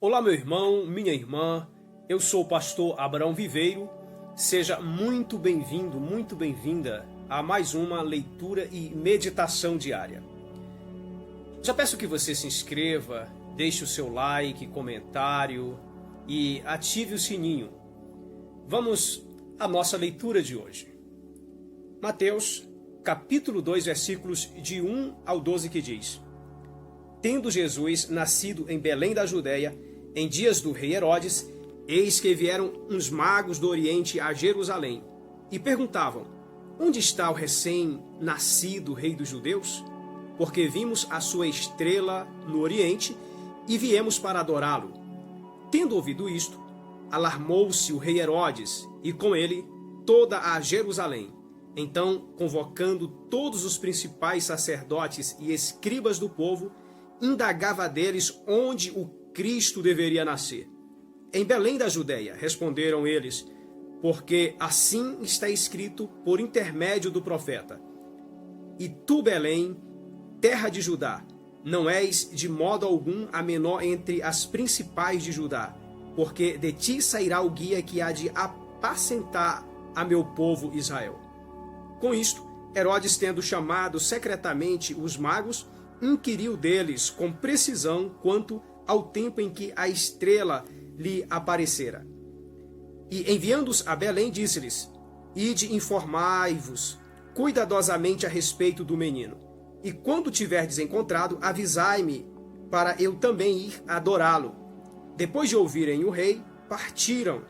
Olá, meu irmão, minha irmã, eu sou o pastor Abraão Viveiro. Seja muito bem-vindo, muito bem-vinda a mais uma leitura e meditação diária. Já peço que você se inscreva, deixe o seu like, comentário e ative o sininho. Vamos à nossa leitura de hoje. Mateus, capítulo 2, versículos de 1 ao 12, que diz: Tendo Jesus nascido em Belém da Judéia, em dias do rei Herodes, eis que vieram uns magos do Oriente a Jerusalém e perguntavam: Onde está o recém-nascido rei dos judeus? Porque vimos a sua estrela no Oriente e viemos para adorá-lo. Tendo ouvido isto, alarmou-se o rei Herodes e com ele toda a Jerusalém. Então, convocando todos os principais sacerdotes e escribas do povo, indagava deles onde o Cristo deveria nascer. Em Belém da Judéia, responderam eles, porque assim está escrito por intermédio do profeta: E tu, Belém, terra de Judá, não és de modo algum a menor entre as principais de Judá, porque de ti sairá o guia que há de apacentar a meu povo Israel. Com isto, Herodes, tendo chamado secretamente os magos, inquiriu deles com precisão quanto ao tempo em que a estrela lhe aparecera. E enviando-os a Belém, disse-lhes: Ide, informai-vos cuidadosamente a respeito do menino. E quando tiverdes encontrado, avisai-me, para eu também ir adorá-lo. Depois de ouvirem o rei, partiram.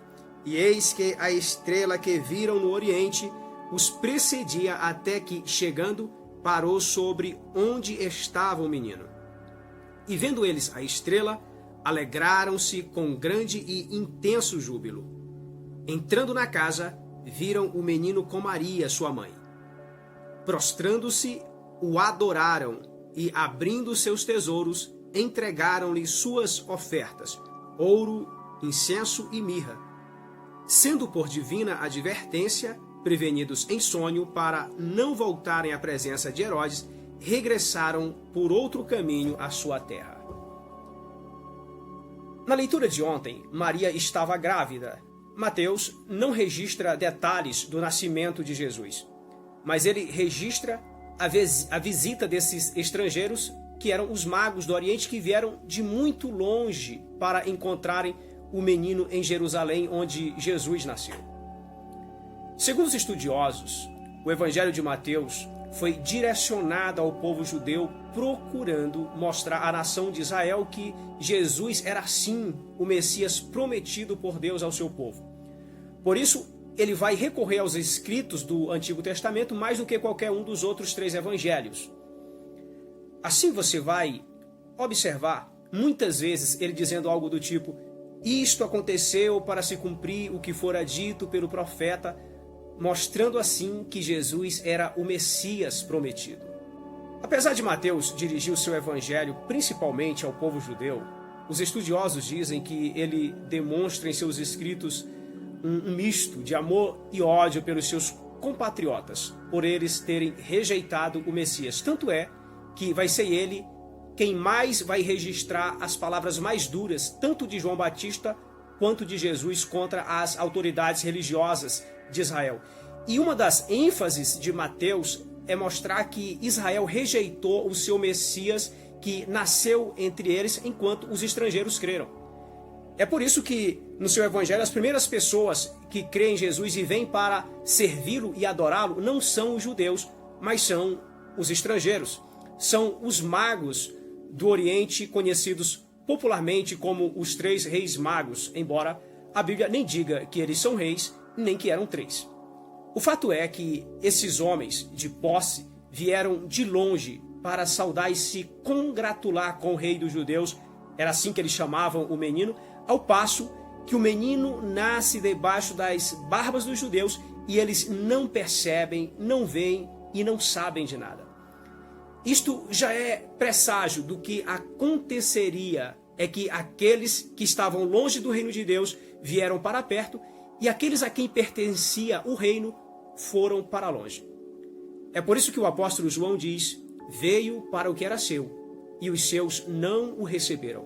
E eis que a estrela que viram no Oriente os precedia até que, chegando, parou sobre onde estava o menino. E vendo eles a estrela, alegraram-se com grande e intenso júbilo. Entrando na casa, viram o menino com Maria, sua mãe. Prostrando-se, o adoraram e, abrindo seus tesouros, entregaram-lhe suas ofertas, ouro, incenso e mirra. Sendo por divina advertência, prevenidos em sonho para não voltarem à presença de Herodes, regressaram por outro caminho à sua terra. Na leitura de ontem, Maria estava grávida. Mateus não registra detalhes do nascimento de Jesus, mas ele registra a visita desses estrangeiros, que eram os magos do Oriente, que vieram de muito longe para encontrarem o menino em Jerusalém, onde Jesus nasceu. Segundo os estudiosos, o Evangelho de Mateus foi direcionado ao povo judeu, procurando mostrar à nação de Israel que Jesus era sim o Messias prometido por Deus ao seu povo. Por isso, ele vai recorrer aos escritos do Antigo Testamento mais do que qualquer um dos outros 3 evangelhos. Assim você vai observar muitas vezes ele dizendo algo do tipo: isto aconteceu para se cumprir o que fora dito pelo profeta, mostrando assim que Jesus era o Messias prometido. Apesar de Mateus dirigir o seu evangelho principalmente ao povo judeu, os estudiosos dizem que ele demonstra em seus escritos um misto de amor e ódio pelos seus compatriotas, por eles terem rejeitado o Messias. Tanto é que vai ser ele quem mais vai registrar as palavras mais duras, tanto de João Batista quanto de Jesus, contra as autoridades religiosas de Israel. E uma das ênfases de Mateus é mostrar que Israel rejeitou o seu Messias, que nasceu entre eles, enquanto os estrangeiros creram. É por isso que no seu evangelho as primeiras pessoas que creem em Jesus e vêm para servi-lo e adorá-lo não são os judeus, mas são os estrangeiros. São os magos do Oriente, conhecidos popularmente como os 3 reis magos, embora a Bíblia nem diga que eles são reis, nem que eram 3. O fato é que esses homens de posse vieram de longe para saudar e se congratular com o rei dos judeus, era assim que eles chamavam o menino, ao passo que o menino nasce debaixo das barbas dos judeus e eles não percebem, não veem e não sabem de nada. Isto já é presságio do que aconteceria, é que aqueles que estavam longe do reino de Deus vieram para perto e aqueles a quem pertencia o reino foram para longe. É por isso que o apóstolo João diz: veio para o que era seu, e os seus não o receberam.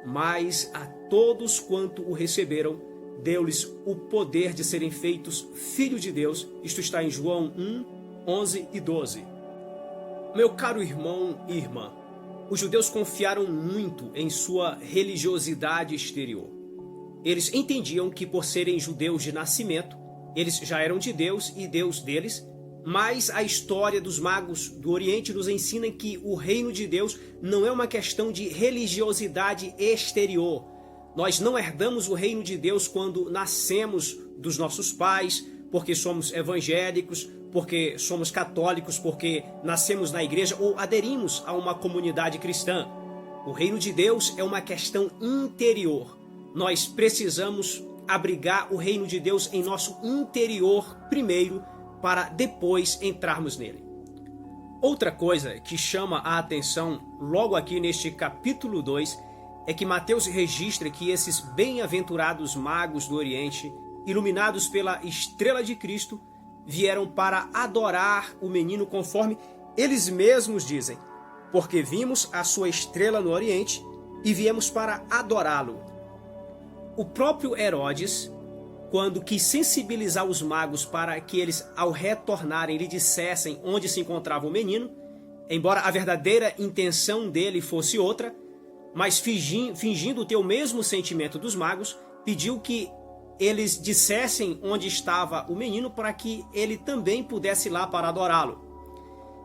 mas a todos quanto o receberam, deu-lhes o poder de serem feitos filhos de Deus. Isto está em João 1, 11 e 12. Meu caro irmão e irmã, os judeus confiaram muito em sua religiosidade exterior. Eles entendiam que, por serem judeus de nascimento, eles já eram de Deus e Deus deles, mas a história dos magos do Oriente nos ensina que o reino de Deus não é uma questão de religiosidade exterior. Nós não herdamos o reino de Deus quando nascemos dos nossos pais, porque somos evangélicos, porque somos católicos, porque nascemos na igreja ou aderimos a uma comunidade cristã. O reino de Deus é uma questão interior. Nós precisamos abrigar o reino de Deus em nosso interior primeiro, para depois entrarmos nele. Outra coisa que chama a atenção logo aqui neste capítulo 2 é que Mateus registra que esses bem-aventurados magos do Oriente, iluminados pela estrela de Cristo, vieram para adorar o menino conforme eles mesmos dizem, porque vimos a sua estrela no Oriente e viemos para adorá-lo. O próprio Herodes, quando quis sensibilizar os magos para que eles, ao retornarem, lhe dissessem onde se encontrava o menino, embora a verdadeira intenção dele fosse outra, mas fingindo ter o mesmo sentimento dos magos, pediu que eles dissessem onde estava o menino para que ele também pudesse ir lá para adorá-lo.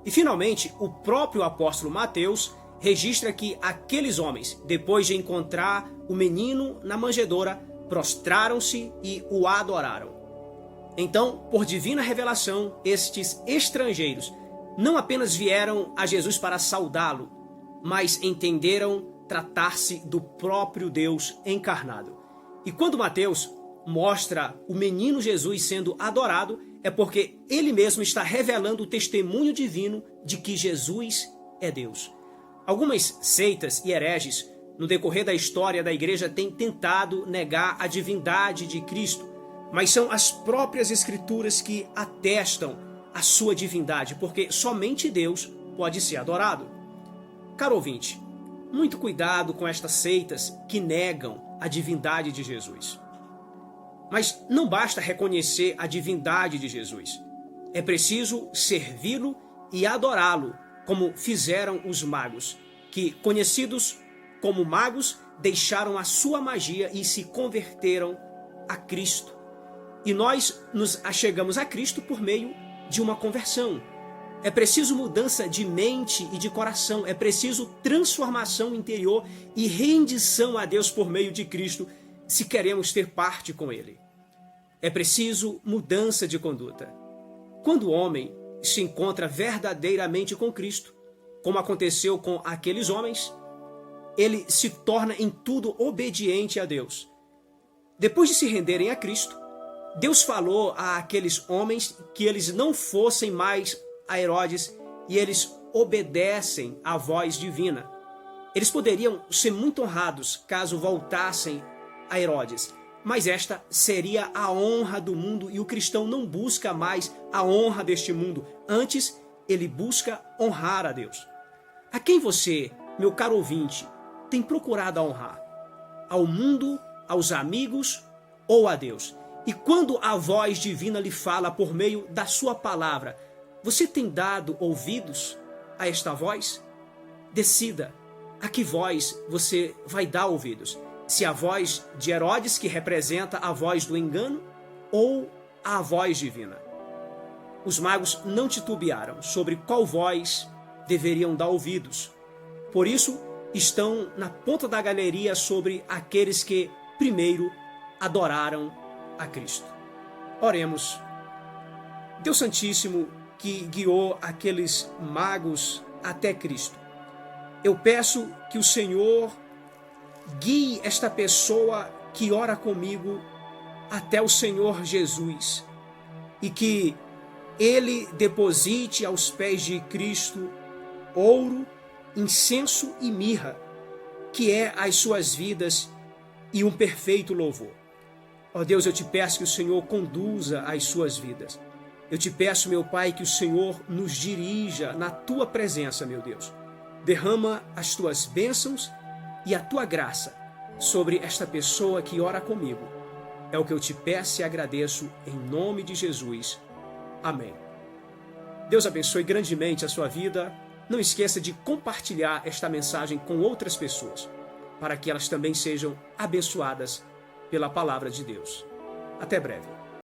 E finalmente, o próprio apóstolo Mateus registra que aqueles homens, depois de encontrar o menino na manjedoura, prostraram-se e o adoraram. Então, por divina revelação, estes estrangeiros não apenas vieram a Jesus para saudá-lo, mas entenderam tratar-se do próprio Deus encarnado. E quando Mateus mostra o menino Jesus sendo adorado, é porque ele mesmo está revelando o testemunho divino de que Jesus é Deus. Algumas seitas e hereges no decorrer da história da igreja têm tentado negar a divindade de Cristo, mas são as próprias escrituras que atestam a sua divindade, porque somente Deus pode ser adorado. Caro ouvinte, muito cuidado com estas seitas que negam a divindade de Jesus. Mas não basta reconhecer a divindade de Jesus. É preciso servi-lo e adorá-lo, como fizeram os magos, que, conhecidos como magos, deixaram a sua magia e se converteram a Cristo. E nós nos achegamos a Cristo por meio de uma conversão. É preciso mudança de mente e de coração. É preciso transformação interior e rendição a Deus por meio de Cristo, se queremos ter parte com Ele. É preciso mudança de conduta. Quando o homem se encontra verdadeiramente com Cristo, como aconteceu com aqueles homens, ele se torna em tudo obediente a Deus. Depois de se renderem a Cristo, Deus falou a aqueles homens que eles não fossem mais a Herodes e eles obedecem à voz divina. Eles poderiam ser muito honrados caso voltassem a Herodes, mas esta seria a honra do mundo e o cristão não busca mais a honra deste mundo. Antes, ele busca honrar a Deus. A quem você, meu caro ouvinte, tem procurado honrar? Ao mundo, aos amigos ou a Deus? E quando a voz divina lhe fala por meio da sua palavra, você tem dado ouvidos a esta voz? Decida a que voz você vai dar ouvidos. Se a voz de Herodes, que representa a voz do engano, ou a voz divina. Os magos não titubearam sobre qual voz deveriam dar ouvidos. Por isso, estão na ponta da galeria sobre aqueles que primeiro adoraram a Cristo. Oremos. Deus Santíssimo, que guiou aqueles magos até Cristo, eu peço que o Senhor guie esta pessoa que ora comigo até o Senhor Jesus e que Ele deposite aos pés de Cristo ouro, incenso e mirra, que é as suas vidas e um perfeito louvor. Ó Deus, eu te peço que o Senhor conduza as suas vidas. Eu te peço, meu Pai, que o Senhor nos dirija na tua presença, meu Deus. Derrama as tuas bênçãos e a tua graça sobre esta pessoa que ora comigo. É o que eu te peço e agradeço em nome de Jesus. Amém. Deus abençoe grandemente a sua vida. Não esqueça de compartilhar esta mensagem com outras pessoas, para que elas também sejam abençoadas pela palavra de Deus. Até breve.